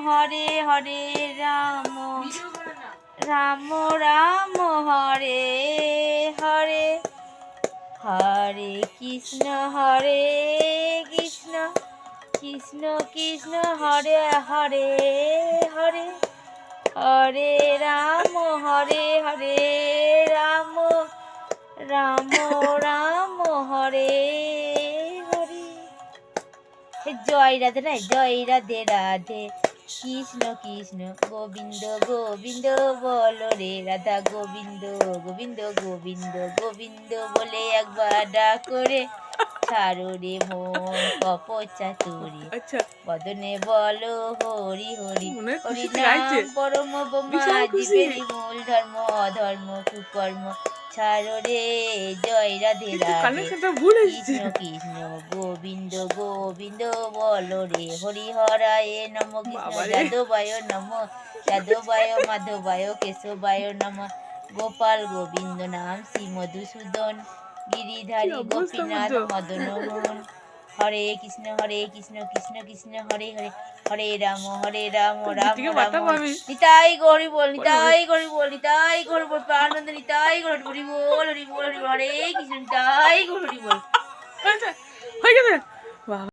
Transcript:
হরে হরে রাম রাম রাম হরে হরে হরে কৃষ্ণ কৃষ্ণ কৃষ্ণ কৃষ্ণ হরে হরে হরে হরে রাম রাম রাম রাম হরে হরে। জয় রাধে নাই, জয় রাধে রাধে, কৃষ্ণ কৃষ্ণ গোবিন্দ গোবিন্দ বলো রে রাধা, গোবিন্দ গোবিন্দ গোবিন্দ গোবিন্দ বলে একবার ডাক করে ছাড়ো রে মন কপচা তুরি, বদনে বলো হরি হরি হরি নাম পরম বোমা, জীবেরই মূল ধর্ম অধর্ম কুকর্ম ছাড়ো রে। জয় রাধে রাধে, কৃষ্ণ কৃষ্ণ গোবিন্দ গোবিন্দ বলো রে হরি হরায় নম, কৃষ্ণ যাদবায় নম যাদবায় মাধবায় কেশবায় নম, গোপাল গোবিন্দ নাম শ্রী মধুসূদন, গিরিধারী গোপীনাথ মদন মোহন। হরে কৃষ্ণ কৃষ্ণ কৃষ্ণ হরে হরে, হরে রাম রাম রাম নিতাই গৌরী বল, নিতাই গৌরী বল, নিতাই গৌরী বল, প্রাণানন্দ নিতাই গৌরী হরি বল, হরি বল হরি বল, হরে কৃষ্ণ নিতাই গৌরী বল।